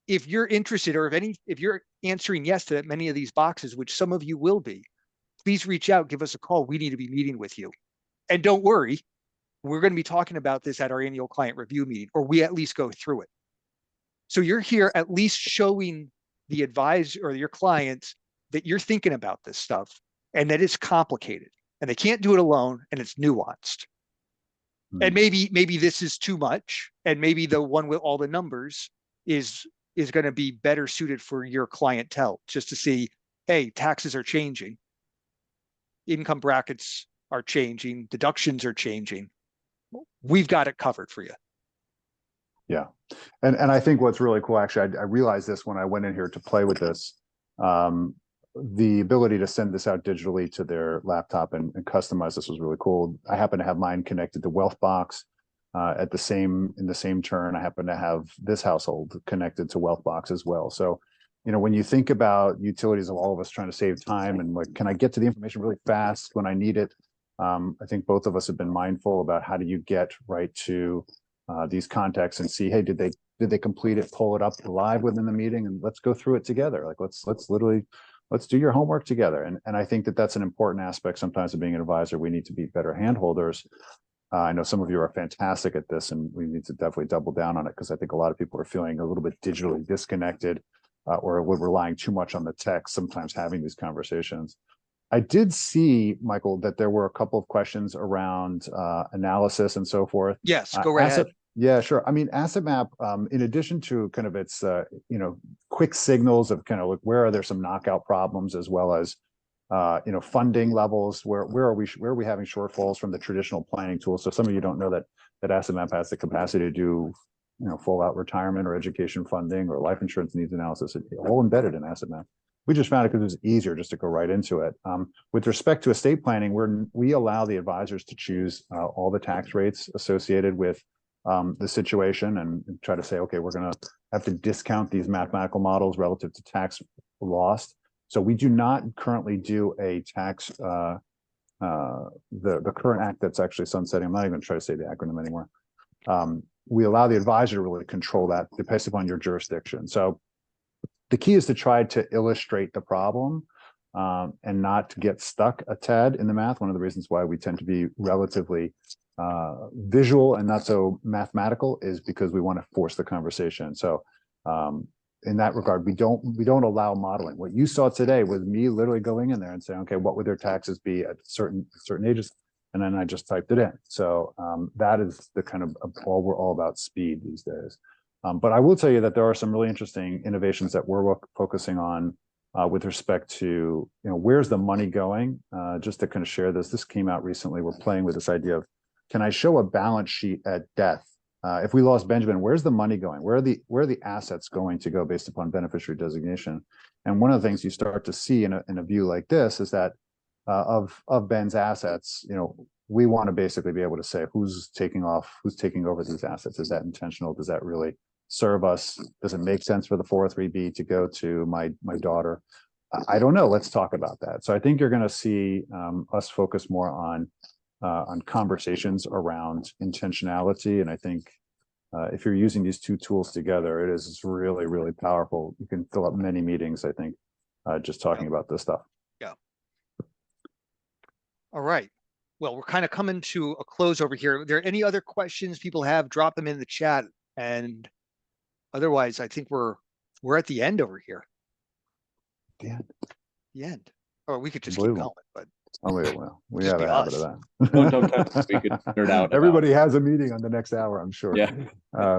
If you're interested, or if you're answering yes to many of these boxes, which some of you will be, please reach out, give us a call. We need to be meeting with you. And don't worry, we're going to be talking about this at our annual client review meeting, or we at least go through it. So you're here at least showing the advisor or your clients that you're thinking about this stuff and that it's complicated and they can't do it alone and it's nuanced. And maybe this is too much, and maybe the one with all the numbers is going to be better suited for your clientele, just to see, hey, taxes are changing, income brackets are changing, deductions are changing. We've got it covered for you. Yeah. And I think what's really cool, actually, I realized this when I went in here to play with this, the ability to send this out digitally to their laptop and customize this was really cool. I happen to have mine connected to Wealthbox in the same turn. I happen to have this household connected to Wealthbox as well. So, when you think about utilities of all of us trying to save time and like, can I get to the information really fast when I need it? I think both of us have been mindful about how do you get right to these contacts and see, hey, did Did they complete it, pull it up live within the meeting, and let's go through it together. Like let's literally, let's do your homework together. And I think that that's an important aspect sometimes of being an advisor. We need to be better handholders. I know some of you are fantastic at this, and we need to definitely double down on it, because I think a lot of people are feeling a little bit digitally disconnected, or we're relying too much on the text, sometimes having these conversations. I did see, Michael, that there were a couple of questions around analysis and so forth. Yes, go right ahead. Yeah, sure. I mean, Asset Map, in addition to kind of its, quick signals of kind of like where are there some knockout problems, as well as, funding levels, where are we having shortfalls from the traditional planning tools. So some of you don't know that Asset Map has the capacity to do, full out retirement or education funding or life insurance needs analysis, all embedded in Asset Map. We just found it because it was easier just to go right into it. With respect to estate planning, we allow the advisors to choose all the tax rates associated with the situation, and try to say, okay, we're going to have to discount these mathematical models relative to tax lost. So we do not currently do a tax, the current act that's actually sunsetting. I'm not even trying to say the acronym anymore. We allow the advisor to really control that based upon your jurisdiction. So the key is to try to illustrate the problem, and not to get stuck a tad in the math. One of the reasons why we tend to be relatively visual and not so mathematical is because we want to force the conversation. So in that regard, we don't allow modeling. What you saw today was me literally going in there and saying, okay, what would their taxes be at certain ages? And then I just typed it in. So that is the kind of we're all about speed these days. But I will tell you that there are some really interesting innovations that we're focusing on with respect to, where's the money going? Just to kind of share this came out recently. We're playing with this idea of, can I show a balance sheet at death? If we lost Benjamin, where's the money going? Where are the assets going to go based upon beneficiary designation? And one of the things you start to see in a view like this is that of Ben's assets, we want to basically be able to say who's taking over these assets. Is that intentional? Does that really serve us? Does it make sense for the 403B to go to my daughter? I don't know. Let's talk about that. So I think you're going to see us focus more on conversations around intentionality. And I think if you're using these two tools together, it is really, really powerful. You can fill up many meetings, I think, just talking about this stuff. Yeah. All right. Well, we're kind of coming to a close over here. Are there any other questions people have? Drop them in the chat. And otherwise, I think we're at the end over here. The end. Or we could just keep going, but well, we have a habit of that. We could nerd out. Everybody has a meeting on the next hour, I'm sure. Yeah.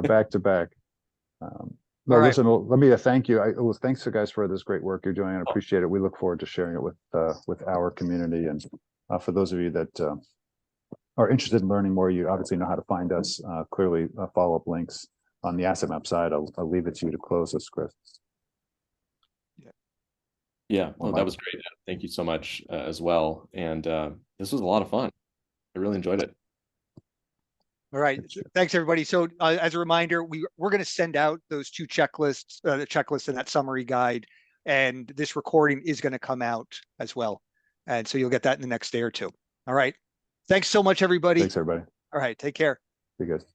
Back to back. No, right. Listen, let me thank you. Thanks, guys, for this great work you're doing. I appreciate it. We look forward to sharing it with our community. And for those of you that are interested in learning more, you obviously know how to find us. Clearly, follow-up links on the Asset Map side. I'll leave it to you to close this, Chris. Yeah, well, that was great. Thank you so much as well. And this was a lot of fun. I really enjoyed it. All right. Thanks, everybody. So as a reminder, we're going to send out those two checklists, the checklist and that summary guide. And this recording is going to come out as well. And so you'll get that in the next day or two. All right. Thanks so much, everybody. Thanks, everybody. All right. Take care. See you guys.